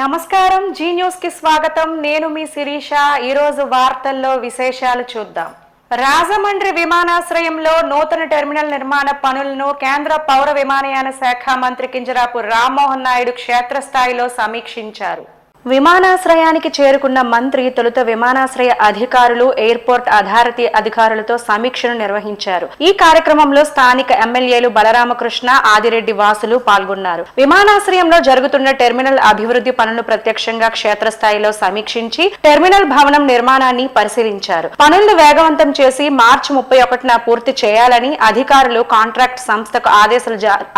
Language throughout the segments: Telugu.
నమస్కారం జీ న్యూస్ కి స్వాగతం. నేను మీ శిరీష. ఈ రోజు వార్తల్లో విశేషాలు చూద్దాం. రాజమండ్రి విమానాశ్రయంలో నూతన టెర్మినల్ నిర్మాణ పనులను కేంద్ర పౌర విమానయాన శాఖ మంత్రి కింజరాపు రామ్మోహన్ నాయుడు క్షేత్రస్థాయిలో సమీక్షించారు. విమానాశ్రయానికి చేరుకున్న మంత్రి తొలుత విమానాశ్రయ అధికారులు, ఎయిర్పోర్ట్ అథారిటీ అధికారులతో సమీక్షను నిర్వహించారు. ఈ కార్యక్రమంలో స్థానిక ఎమ్మెల్యేలు బలరామకృష్ణ, ఆదిరెడ్డి వాసులు పాల్గొన్నారు. విమానాశ్రయంలో జరుగుతున్న టెర్మినల్ అభివృద్ధి పనులను ప్రత్యక్షంగా క్షేత్రస్థాయిలో సమీక్షించి టెర్మినల్ భవనం నిర్మాణాన్ని పరిశీలించారు. పనులను వేగవంతం చేసి మార్చి 31న పూర్తి చేయాలని అధికారులు కాంట్రాక్ట్ సంస్థకు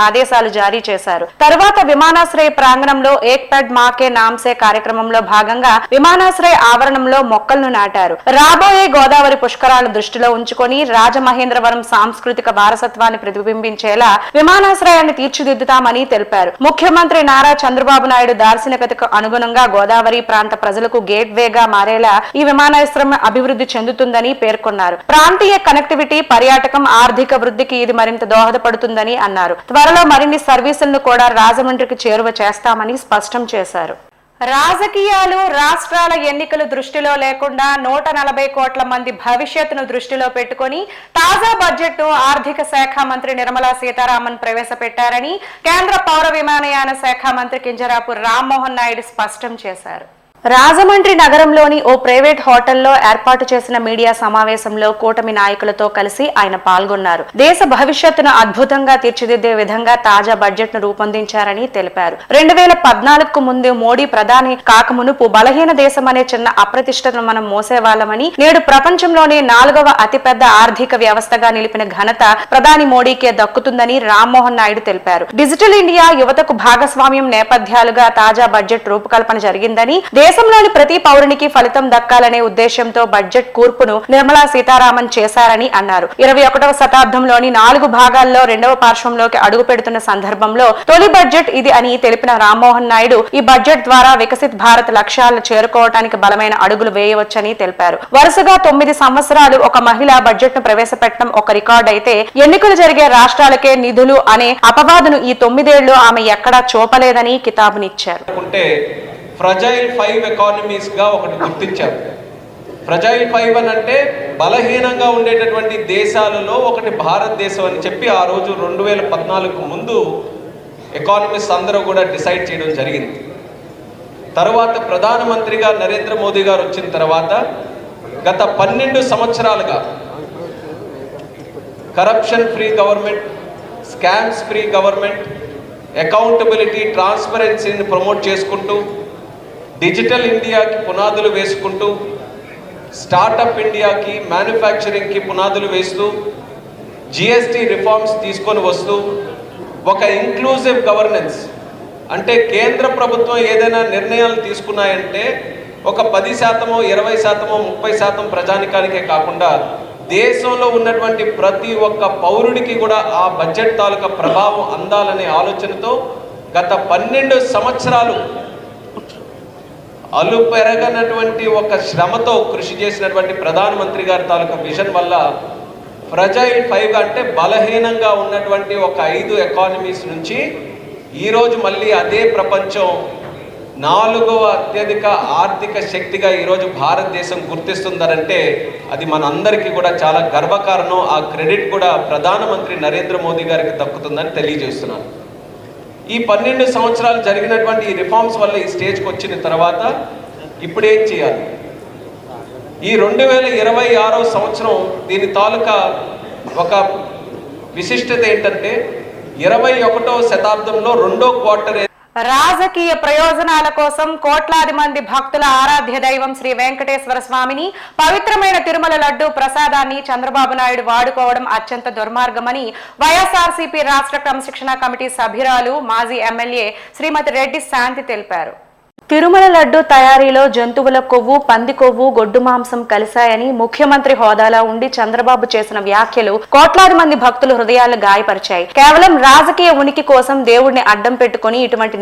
ఆదేశాలు జారీ చేశారు. తరువాత విమానాశ్రయ ప్రాంగణంలో ఏక్ పెడ్ మాకే నామ్సే కార్యక్రమంలో భాగంగా విమానాశ్రయ ఆవరణంలో మొక్కలను నాటారు. రాబోయే గోదావరి పుష్కరాలను దృష్టిలో ఉంచుకొని రాజమహేంద్రవరం సాంస్కృతిక వారసత్వాన్ని ప్రతిబింబించేలా విమానాశ్రయాన్ని తీర్చిదిద్దుతామని తెలిపారు. ముఖ్యమంత్రి నారా చంద్రబాబు నాయుడు దార్శనికతకు అనుగుణంగా గోదావరి ప్రాంత ప్రజలకు గేట్ వేగా మారేలా ఈ విమానాశ్రయం అభివృద్ధి చెందుతుందని పేర్కొన్నారు. ప్రాంతీయ కనెక్టివిటీ, పర్యాటకం, ఆర్థిక వృద్ధికి ఇది మరింత దోహదపడుతుందని అన్నారు. త్వరలో మరిన్ని సర్వీసులను కూడా రాజమండ్రికి చేరువ చేస్తామని స్పష్టం చేశారు. రాజకీయాలు, రాష్ట్రాల ఎన్నికలు దృష్టిలో లేకుండా 140 కోట్ల మంది భవిష్యత్తును దృష్టిలో పెట్టుకుని తాజా బడ్జెట్ ను ఆర్థిక శాఖ మంత్రి నిర్మలా సీతారామన్ ప్రవేశపెట్టారని కేంద్ర పౌర విమానయాన శాఖ మంత్రి కింజరాపు రామ్మోహన్ నాయుడు స్పష్టం చేశారు. రాజమండ్రి నగరంలోని ఓ ప్రైవేట్ హోటల్లో ఏర్పాటు చేసిన మీడియా సమావేశంలో కూటమి నాయకులతో కలిసి ఆయన పాల్గొన్నారు. దేశ భవిష్యత్తును అద్భుతంగా తీర్చిదిద్దే విధంగా తాజా బడ్జెట్ ను రూపొందించారని తెలిపారు. 2014కు ముందు మోడీ ప్రధాని కాకమునుపు బలహీన దేశం అనే చిన్న అప్రతిష్టతను మనం మోసేవాళ్లమని, నేడు ప్రపంచంలోనే 4వ అతిపెద్ద ఆర్థిక వ్యవస్థగా నిలిపిన ఘనత ప్రధాని మోడీకే దక్కుతుందని రామ్మోహన్ నాయుడు తెలిపారు. డిజిటల్ ఇండియా, యువతకు భాగస్వామ్యం నేపథ్యాలుగా తాజా బడ్జెట్ రూపకల్పన జరిగిందని, దేశంలోని ప్రతి పౌరునికి ఫలితం దక్కాలనే ఉద్దేశంతో బడ్జెట్ కూర్పును నిర్మలా సీతారామన్ చేశారని అన్నారు. 21వ శతాబ్దంలోని 4 భాగాల్లో 2వ పార్శ్వంలోకి అడుగు పెడుతున్న సందర్భంలో తొలి బడ్జెట్ ఇది అని తెలిపిన రామ్మోహన్ నాయుడు ఈ బడ్జెట్ ద్వారా వికసిత్ భారత్ లక్ష్యాలను చేరుకోవడానికి బలమైన అడుగులు వేయవచ్చని తెలిపారు. వరుసగా 9 సంవత్సరాలు ఒక మహిళ బడ్జెట్ ను ప్రవేశపెట్టడం ఒక రికార్డు అయితే, ఎన్నికలు జరిగే రాష్ట్రాలకే నిధులు అనే అపవాదును ఈ 9 ఏళ్లు ఆమె ఎక్కడా చూపలేదని కితాబునిచ్చారు. ఫ్రజైల్ 5 ఎకానమీస్గా ఒకటి గుర్తించారు. ఫ్రజైల్ 5 అని అంటే బలహీనంగా ఉండేటటువంటి దేశాలలో ఒకటి భారతదేశం అని చెప్పి ఆ రోజు 2014కు ముందు ఎకానమిస్ట్ అందరూ కూడా డిసైడ్ చేయడం జరిగింది. తర్వాత ప్రధానమంత్రిగా నరేంద్ర మోదీ గారు వచ్చిన తర్వాత గత 12 సంవత్సరాలుగా corruption free government, scams free government, accountability, ట్రాన్స్పరెన్సీని ప్రమోట్ చేసుకుంటూ, డిజిటల్ ఇండియాకి పునాదులు వేసుకుంటూ, స్టార్టప్ ఇండియాకి, మ్యానుఫ్యాక్చరింగ్కి పునాదులు వేస్తూ, జిఎస్టీ రిఫార్మ్స్ తీసుకొని వస్తూ, ఒక ఇంక్లూజివ్ గవర్నెన్స్ అంటే కేంద్ర ప్రభుత్వం ఏదైనా నిర్ణయాలు తీసుకున్నాయంటే ఒక 10%, 20%, 30% ప్రజానికానికే కాకుండా దేశంలో ఉన్నటువంటి ప్రతి ఒక్క పౌరుడికి కూడా ఆ బడ్జెట్ తాలూకా ప్రభావం అందాలనే ఆలోచనతో గత 12 సంవత్సరాలు పెరగనటువంటి ఒక శ్రమతో కృషి చేసినటువంటి ప్రధానమంత్రి గారి తాలూకా విజన్ వల్ల ఫ్రజైల్ 5 అంటే బలహీనంగా ఉన్నటువంటి ఒక 5 ఎకానమీస్ నుంచి ఈరోజు మళ్ళీ అదే ప్రపంచం 4వ అత్యధిక ఆర్థిక శక్తిగా ఈరోజు భారతదేశం గుర్తిస్తుందనంటే అది మన అందరికీ కూడా చాలా గర్వకారణం. ఆ క్రెడిట్ కూడా ప్రధానమంత్రి నరేంద్ర మోదీ గారికి దక్కుతుందని తెలియజేస్తున్నాను. ఈ 12 సంవత్సరాలు జరిగినటువంటి ఈ రిఫార్మ్స్ వల్ల ఈ స్టేజ్కి వచ్చిన తర్వాత ఇప్పుడు ఏం చేయాలి? ఈ 2026వ సంవత్సరం దీని తాలూకా ఒక విశిష్టత ఏంటంటే 21వ శతాబ్దంలో 2వ క్వార్టర్ రాజకీయ ప్రయోజనాల కోసం కోట్లాది మంది భక్తుల ఆరాధ్య దైవం శ్రీ వెంకటేశ్వర స్వామిని, పవిత్రమైన తిరుమల లడ్డు ప్రసాదాన్ని చంద్రబాబు నాయుడు వాడుకోవడం అత్యంత దుర్మార్గమని వైఎస్ఆర్సీపీ రాష్ట్ర క్రమశిక్షణ కమిటీ సభ్యురాలు, మాజీ ఎమ్మెల్యే శ్రీమతి రెడ్డి శాంతి తెలిపారు. తిరుమల లడ్డు తయారీలో జంతువుల కొవ్వు, పంది కొవ్వు, గొడ్డు మాంసం కలిశాయని ముఖ్యమంత్రి హోదాలో ఉండి చంద్రబాబు చేసిన వ్యాఖ్యలు కోట్లాది మంది భక్తుల హృదయాలను గాయపరిచాయి. కేవలం రాజకీయ ఉనికి కోసం దేవుడిని అడ్డం పెట్టుకుని ఇటువంటి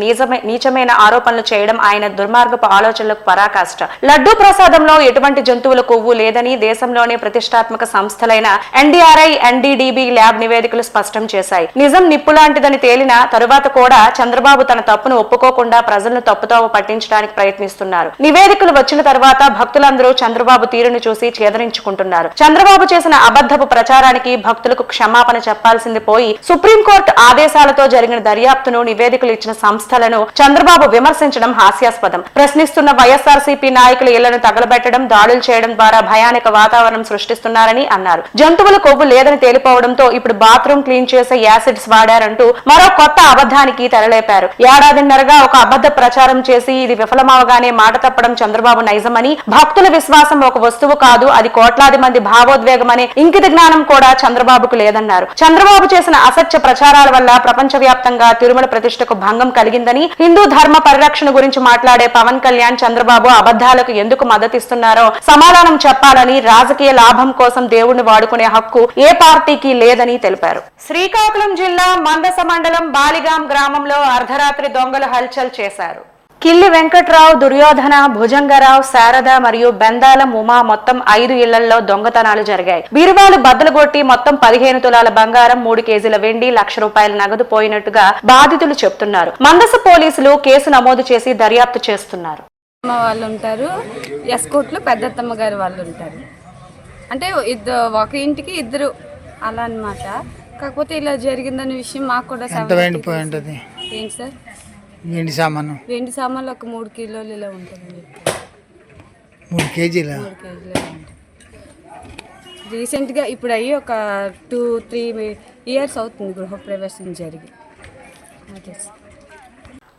నీచమైన ఆరోపణలు చేయడం ఆయన దుర్మార్గపు ఆలోచనలకు పరాకాష్ట. లడ్డు ప్రసాదంలో ఎటువంటి జంతువుల కొవ్వు లేదని దేశంలోనే ప్రతిష్టాత్మక సంస్థలైన ఎన్డీఆర్ఐ, ఎన్డీడీబీ ల్యాబ్ నివేదికలు స్పష్టం చేశాయి. నిజం నిప్పులాంటిదని తేలిన తరువాత కూడా చంద్రబాబు తన తప్పును ఒప్పుకోకుండా ప్రజలను తప్పుతోవ పట్టించి తొలగించడానికి ప్రయత్నిస్తున్నారు. నివేదికలు వచ్చిన తర్వాత భక్తులందరూ చంద్రబాబు తీరును చూసి చేదరించుకుంటున్నారు. చంద్రబాబు చేసిన అబద్ధపు ప్రచారానికి భక్తులకు క్షమాపణ చెప్పాల్సింది పోయి సుప్రీంకోర్టు ఆదేశాలతో జరిగిన దర్యాప్తును నివేదికలు ఇచ్చిన సంస్థలను చంద్రబాబు విమర్శించడం హాస్యాస్పదం. ప్రశ్నిస్తున్న వైఎస్ఆర్సీపీ నాయకులు ఇళ్లను తగలబెట్టడం, దాడులు చేయడం ద్వారా భయానక వాతావరణం సృష్టిస్తున్నారని అన్నారు. జంతువుల కొవ్వు లేదని తేలిపోవడంతో ఇప్పుడు బాత్రూమ్ క్లీన్ చేసే యాసిడ్స్ వాడారంటూ మరో కొత్త అబద్ధానికి తెరలేపారు. ఏడాదిన్నరగా ఒక అబద్ధ ప్రచారం చేసి ఇది విఫలమవగానే మాట తప్పడం చంద్రబాబు నైజమని, భక్తుల విశ్వాసం ఒక వస్తువు కాదు, అది కోట్లాది మంది భావోద్వేగం అనే ఇంకిత జ్ఞానం కూడా చంద్రబాబుకు లేదన్నారు. చంద్రబాబు చేసిన అసత్య ప్రచారాల వల్ల ప్రపంచవ్యాప్తంగా తిరుమల ప్రతిష్టకు భంగం కలిగిందని, హిందూ ధర్మ పరిరక్షణ గురించి మాట్లాడే పవన్ కళ్యాణ్ చంద్రబాబు అబద్ధాలకు ఎందుకు మద్దతిస్తున్నారో సమాధానం చెప్పాలని, రాజకీయ లాభం కోసం దేవుణ్ణి వాడుకునే హక్కు ఏ పార్టీకి లేదని తెలిపారు. శ్రీకాకుళం జిల్లా మందస మండలం బాలిగాం గ్రామంలో అర్ధరాత్రి దొంగలు హల్చల్ చేశారు. కిల్లి వెంకట్రావు, దుర్యోధన, భుజంగరావు, శారద మరియు బెందాలం ఉమా మొత్తం 5 ఇళ్లలో దొంగతనాలు జరిగాయి. బీరువాలు బద్దలుగొట్టి మొత్తం 15 తులాల బంగారం, 3 కేజీల వెండి, ₹1,00,000 నగదు పోయినట్టుగా బాధితులు చెప్తున్నారు. మందస పోలీసులు కేసు నమోదు చేసి దర్యాప్తు చేస్తున్నారు. వాళ్ళు ఉంటారు, ఎస్కోట్లో పెద్దత్తమ్మ గారు వాళ్ళు ఉంటారు. అంటే ఒక ఇంటికి 2 అలా అన్నమాట. కాకపోతే ఇలా జరిగిందనే విషయం మాకు కూడా ఏంటి సార్ వెండి సామాన్లు ఒక 3 కిలోలు ఇలా ఉంటుంది. 3 కేజీలు రీసెంట్గా ఇప్పుడు అయ్యి ఒక 2-3 ఇయర్స్ అవుతుంది గృహప్రవేశం జరిగి. అదే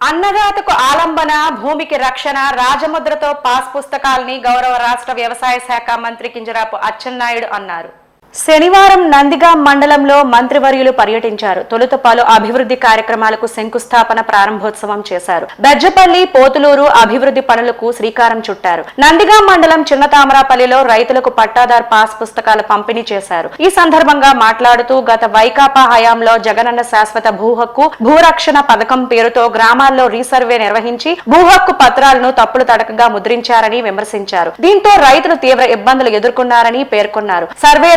అన్నదాతకు ఆలంబన, భూమికి రక్షణ, రాజముద్రతో పాస్ పుస్తకాల్ని గౌరవ రాష్ట్ర వ్యవసాయ శాఖ మంత్రి కింజరాపు అచ్చెన్నాయుడు అన్నారు. శనివారం నందిగాం మండలంలో మంత్రివర్యులు పర్యటించారు. తొలుత పలు అభివృద్ధి కార్యక్రమాలకు శంకుస్థాపన, ప్రారంభోత్సవం చేశారు. బెజ్జపల్లి, పోతులూరు అభివృద్ధి పనులకు శ్రీకారం చుట్టారు. నందిగాం మండలం చిన్నతామరాపల్లిలో రైతులకు పట్టాదార్ పాస్ పుస్తకాల పంపిణీ చేశారు. ఈ సందర్భంగా మాట్లాడుతూ గత వైకాపా హయాంలో జగనన్న శాశ్వత భూహక్కు, భూరక్షణ పథకం పేరుతో గ్రామాల్లో రీసర్వే నిర్వహించి భూహక్కు పత్రాలను తప్పులు తడకగా ముద్రించారని విమర్శించారు. దీంతో రైతులు తీవ్ర ఇబ్బందులు ఎదుర్కొన్నారని పేర్కొన్నారు. సర్వే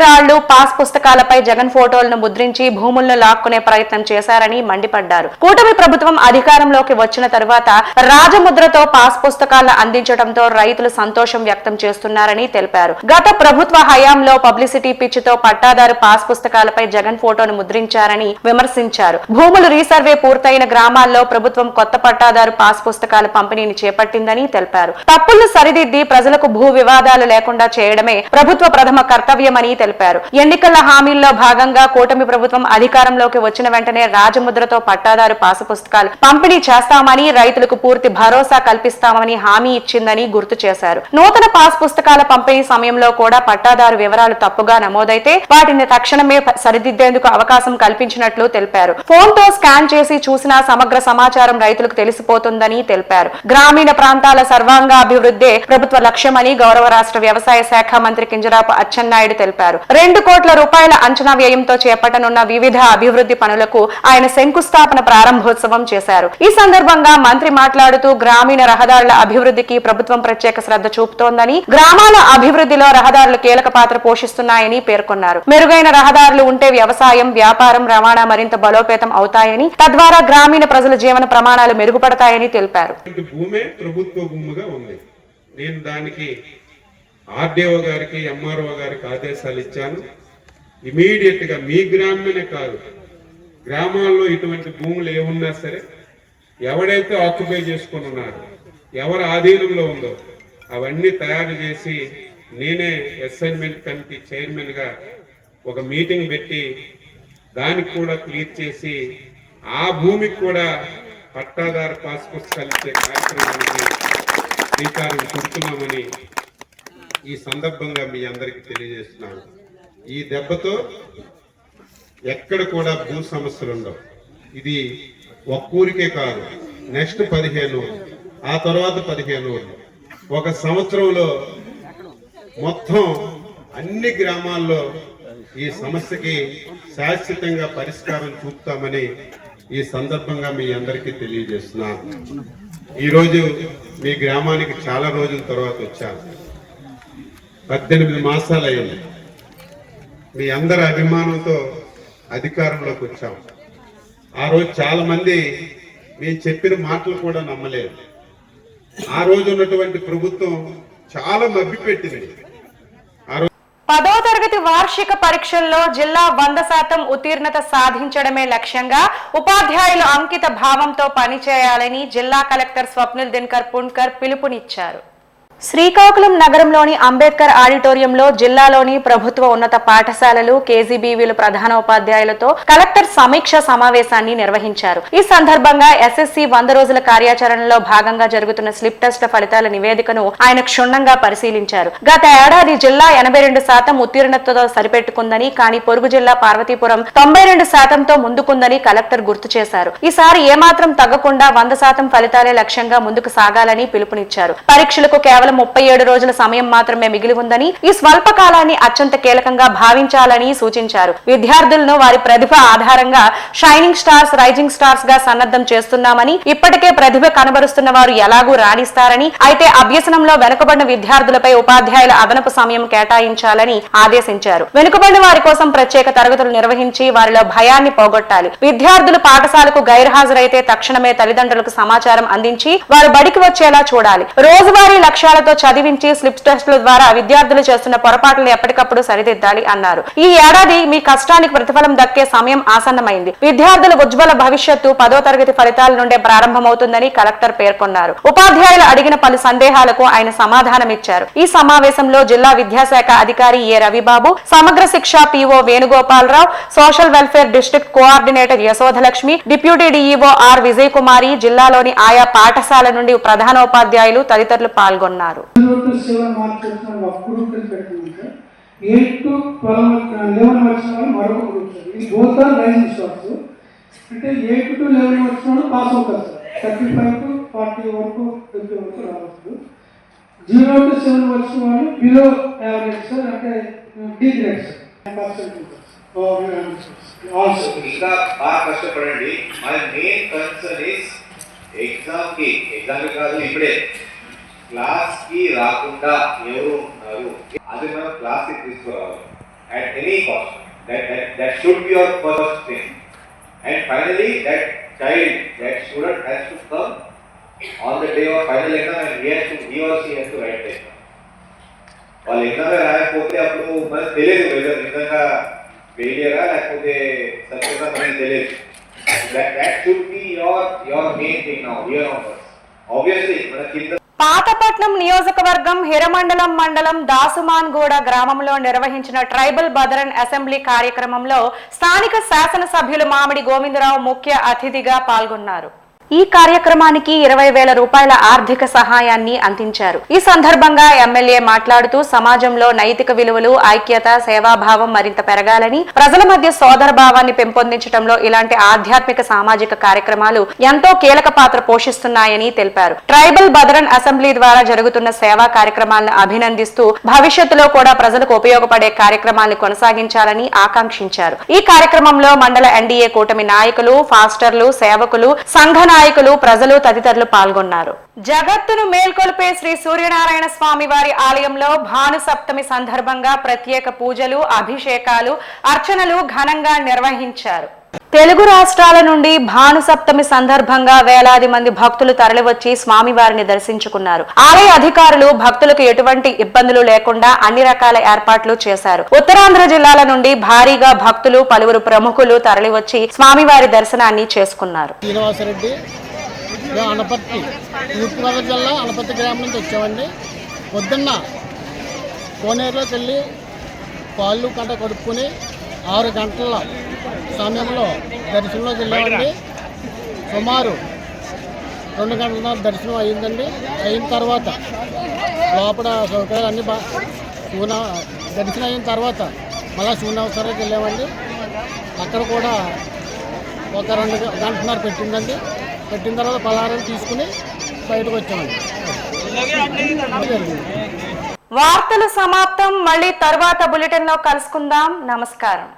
పాస్ పుస్తకాలపై జగన్ ఫోటోలను ముద్రించి భూములను లాక్కునే ప్రయత్నం చేశారని మండిపడ్డారు. కూటమి ప్రభుత్వం అధికారంలోకి వచ్చిన తరువాత రాజముద్రతో పాస్ పుస్తకాలను అందించడంతో రైతులు సంతోషం వ్యక్తం చేస్తున్నారని తెలిపారు. గత ప్రభుత్వ హయాంలో పబ్లిసిటీ పిచ్చితో పట్టాదారు పాస్ పుస్తకాలపై జగన్ ఫోటోను ముద్రించారని విమర్శించారు. భూములు రీసర్వే పూర్తయిన గ్రామాల్లో ప్రభుత్వం కొత్త పట్టాదారు పాస్ పుస్తకాల పంపిణీని చేపట్టిందని తెలిపారు. తప్పులను సరిదిద్ది ప్రజలకు భూ వివాదాలు లేకుండా చేయడమే ప్రభుత్వ ప్రథమ కర్తవ్యమని తెలిపారు. ఎన్నికల హామీల్లో భాగంగా కూటమి ప్రభుత్వం అధికారంలోకి వచ్చిన వెంటనే రాజముద్రతో పట్టాదారు పాసు పుస్తకాలు పంపిణీ చేస్తామని, రైతులకు పూర్తి భరోసా కల్పిస్తామని హామీ ఇచ్చిందని గుర్తు చేశారు. నూతన పాస్ పుస్తకాల పంపిణీ సమయంలో కూడా పట్టాదారు వివరాలు తప్పుగా నమోదైతే వాటిని తక్షణమే సరిదిద్దేందుకు అవకాశం కల్పించినట్లు తెలిపారు. ఫోన్ తో స్కాన్ చేసి చూసినా సమగ్ర సమాచారం రైతులకు తెలిసిపోతుందని తెలిపారు. గ్రామీణ ప్రాంతాల సర్వాంగాభివృద్ధే ప్రభుత్వ లక్ష్యమని గౌరవ రాష్ట్ర వ్యవసాయ శాఖ మంత్రి కింజరాపు అచ్చెన్నాయుడు తెలిపారు. 2 కోట్ల రూపాయల అంచనా వ్యయంతో చేపట్టనున్న వివిధ అభివృద్ధి పనులకు ఆయన శంకుస్థాపన, ప్రారంభోత్సవం చేశారు. ఈ సందర్భంగా మంత్రి మాట్లాడుతూ గ్రామీణ రహదారుల అభివృద్ధికి ప్రభుత్వం ప్రత్యేక శ్రద్ధ చూపుతోందని, గ్రామాల అభివృద్ధిలో రహదారులు కీలక పాత్ర పోషిస్తున్నాయని పేర్కొన్నారు. మెరుగైన రహదారులు ఉంటే వ్యవసాయం, వ్యాపారం, రవాణా మరింత బలోపేతం అవుతాయని, తద్వారా గ్రామీణ ప్రజల జీవన ప్రమాణాలు మెరుగుపడతాయని తెలిపారు. ఆర్డీఓ గారికి, ఎంఆర్ఓ గారికి ఆదేశాలు ఇచ్చాను. ఇమీడియట్ గా మీ గ్రామమే కాదు, గ్రామాల్లో ఇటువంటి భూములు ఏమున్నా సరే ఎవడైతే ఆక్యుపై చేసుకుని ఉన్నారో, ఎవరి ఆధీనంలో ఉందో అవన్నీ తయారు చేసి నేనే అసైన్మెంట్ కమిటీ చైర్మన్ గా ఒక మీటింగ్ పెట్టి దానికి కూడా క్లియర్ చేసి ఆ భూమికి కూడా పట్టాదారు పాస్ పుస్తకాలు ఇచ్చే కార్యక్రమానికి శ్రీకారం చుడుతున్నామని ఈ సందర్భంగా మీ అందరికి తెలియజేస్తున్నాను. ఈ దెబ్బతో ఎక్కడ కూడా భూ సమస్యలు ఉండవు. ఇది ఒక్క ఊరికే కాదు, నెక్స్ట్ 15 ఊర్లు, ఆ తర్వాత 15 ఊర్లు, ఒక సంవత్సరంలో మొత్తం అన్ని గ్రామాల్లో ఈ సమస్యకి శాశ్వతంగా పరిష్కారం చూపుతామని ఈ సందర్భంగా మీ అందరికీ తెలియజేస్తున్నాను. ఈరోజు మీ గ్రామానికి చాలా రోజుల తర్వాత వచ్చాను. 18 మాసాలు అయింది. మీ అందరి అభిమానంతో అధికారంలోకి వచ్చాం. ఆ రోజు చాలా మంది మేము చెప్పిన మాటలు కూడా నమ్మలేదు. ఆ రోజు ఉన్నటువంటి ప్రభుత్వం చాలా మభ్యపెట్టింది. 10వ తరగతి వార్షిక పరీక్షల్లో జిల్లా 100% ఉత్తీర్ణత సాధించడమే లక్ష్యంగా ఉపాధ్యాయులు అంకిత భావంతో పనిచేయాలని జిల్లా కలెక్టర్ స్వప్నిల్ దినకర్ పుణ్కర్ పిలుపునిచ్చారు. శ్రీకాకుళం నగరంలోని అంబేద్కర్ ఆడిటోరియంలో జిల్లాలోని ప్రభుత్వ ఉన్నత పాఠశాలలు కేజీబీవీలు ప్రధానోపాధ్యాయులతో కలెక్టర్ సమీక్ష సమావేశాన్ని నిర్వహించారు. ఈ సందర్భంగా ఎస్ఎస్సి 100 రోజుల కార్యాచరణలో భాగంగా జరుగుతున్న స్లిప్ టెస్ట్ ఫలితాల నివేదికను ఆయన క్షుణ్ణంగా పరిశీలించారు. గత ఏడాది జిల్లా 82% ఉత్తీర్ణతతో సరిపెట్టుకుందని, కానీ పొరుగు జిల్లా పార్వతీపురం 92%తో ముందుకుందని కలెక్టర్ గుర్తు చేశారు. ఈసారి ఏమాత్రం తగ్గకుండా 100% ఫలితాలే లక్ష్యంగా ముందుకు సాగాలని పిలుపునిచ్చారు. పరీక్షలకు కేవలం 37 రోజుల సమయం మాత్రమే మిగిలి ఉందని, ఈ స్వల్ప కాలాన్ని అత్యంత కీలకంగా భావించాలని సూచించారు. విద్యార్థులను వారి ప్రతిభ ఆధారంగా షైనింగ్ స్టార్స్, రైజింగ్ స్టార్స్ గా సన్నద్ధం చేస్తున్నామని, ఇప్పటికే ప్రతిభ కనబరుస్తున్న వారు ఎలాగూ రాణిస్తారని, అయితే అభ్యసనంలో వెనుకబడిన విద్యార్థులపై ఉపాధ్యాయుల అదనపు సమయం కేటాయించాలని ఆదేశించారు. వెనుకబడిన వారి కోసం ప్రత్యేక తరగతులు నిర్వహించి వారిలో భయాన్ని పోగొట్టాలి. విద్యార్థులు పాఠశాలకు గైర్హాజరైతే తక్షణమే తల్లిదండ్రులకు సమాచారం అందించి వారు బడికి వచ్చేలా చూడాలి. రోజువారీ లక్ష్యాలతో చదివించి స్లిప్ టెస్టుల ద్వారా విద్యార్థులు చేస్తున్న పొరపాట్లను ఎప్పటికప్పుడు సరిదిద్దాలి అన్నారు. ఈ ఏడాది మీ కష్టానికి ప్రతిఫలం దక్కే సమయం ఆసన్నమైంది. విద్యార్థుల ఉజ్వల భవిష్యత్తు 10వ తరగతి ఫలితాల నుండే ప్రారంభమవుతుందని కలెక్టర్ పేర్కొన్నారు. ఉపాధ్యాయులు అడిగిన పలు సందేహాలకు ఆయన సమాధానమిచ్చారు. ఈ సమావేశంలో జిల్లా విద్యాశాఖ అధికారి ఏ Ravibabu, Samagra Shiksha PO Venugopala Rao, social welfare district coordinator Yashodalakshmi, deputy DEO R Vijay Kumari, జిల్లాలోని ఆయా పాఠశాల నుండి ప్రధానోపాధ్యాయులు తదితరులు పాల్గొన్నారు. 8 to 11 వచ్చిన వాళ్ళు మరొక గ్రూప్ సార్. ఇది బోత్ ఆర్ రైజింగ్ స్టార్స్. అంటే 8 to 11 వచ్చిన వాళ్ళు పాస్ అవుతారు సార్. 35 to 40 వరకు 50 వరకు రావచ్చు. 0 to 7 వచ్చిన వాళ్ళు బిలో యావరేజ్ సార్, అంటే డి గ్రేడ్ సార్. ఇంకా బాగా కష్టపడండి. My main concern is exam కాదు, ఇప్పుడే క్లాస్ కి రాకుండా ఎవరు ఉన్నారు అది మనం క్లాస్ కి తీసుకురావాలి at any cost. That should be your first thing. And finally, that student has to come on the day of final exam and he or she has to write the exam. వాళ్ళు ఎగ్జామ్ రాయకపోతే అప్పుడు మనకు తెలియదు నిజంగా ఫెయిలియరా లేకపోతే సక్సెస్ అనేది తెలియదు. That should be your main thing now here on earth. Obviously మన కింద పాతపట్నం నియోజకవర్గం హిరమండలం మండలం దాసుమాన్గూడ గ్రామంలో నిర్వహించిన ట్రైబల్ బదరన్ అసెంబ్లీ కార్యక్రమంలో స్థానిక శాసనసభ్యులు మామిడి గోవిందరావు ముఖ్య అతిథిగా పాల్గొన్నారు. ఈ కార్యక్రమానికి 20,000 రూపాయల ఆర్థిక సహాయాన్ని అందించారు. ఈ సందర్భంగా ఎమ్మెల్యే మాట్లాడుతూ సమాజంలో నైతిక విలువలు, ఐక్యత, సేవాభావం మరింత పెరగాలని, ప్రజల మధ్య సోదర భావాన్ని పెంపొందించడంలో ఇలాంటి ఆధ్యాత్మిక సామాజిక కార్యక్రమాలు ఎంతో కీలక పాత్ర పోషిస్తున్నాయని తెలిపారు. ట్రైబల్ బదరన్ అసెంబ్లీ ద్వారా జరుగుతున్న సేవా కార్యక్రమాలను అభినందిస్తూ భవిష్యత్తులో కూడా ప్రజలకు ఉపయోగపడే కార్యక్రమాలను కొనసాగించాలని ఆకాంక్షించారు. ఈ కార్యక్రమంలో మండల ఎన్డీఏ కూటమి నాయకులు, ఫాస్టర్లు, సేవకులు, సంఘ నాయకులు, ప్రజలు తదితరులు పాల్గొన్నారు. జగత్తును మేల్కొల్పే శ్రీ సూర్యనారాయణ స్వామి వారి ఆలయంలో భాను సప్తమి సందర్భంగా ప్రత్యేక పూజలు, అభిషేకాలు, అర్చనలు ఘనంగా నిర్వహించారు. తెలుగు రాష్ట్రాల నుండి భాను సప్తమి సందర్భంగా వేలాది మంది భక్తులు తరలివచ్చి స్వామివారిని దర్శించుకున్నారు. ఆలయ అధికారులు భక్తులకు ఎటువంటి ఇబ్బందులు లేకుండా అన్ని రకాల ఏర్పాట్లు చేశారు. ఉత్తరాంధ్ర జిల్లాల నుండి భారీగా భక్తులు, పలువురు ప్రముఖులు తరలివచ్చి స్వామివారి దర్శనాన్ని చేసుకున్నారు. అనపర్తి తూర్పుగోదావరి జిల్లా అనపర్తి గ్రామం నుంచి వచ్చామండి. పొద్దున్న కోనేరులోకి వెళ్ళి పాలు కంట కడుక్కుని 6 గంటల సమయంలో దర్శనంలోకి వెళ్ళామండి. సుమారు 2 గంటల దర్శనం అయిందండి. అయిన తర్వాత లోపల సౌకర్యాలు అన్నీ దర్శనం అయిన తర్వాత మళ్ళీ శూన్యావసరానికి వెళ్ళామండి. అక్కడ కూడా ఒక 2 గంటన్నర పెట్టిందండి. పెట్టిన తర్వాత పలహారాలు తీసుకుని బయటకు వచ్చామండి. వార్తలు సమాప్తం. మళ్ళీ తర్వాత బులెటిన్ లో కలుసుకుందాం. నమస్కారం.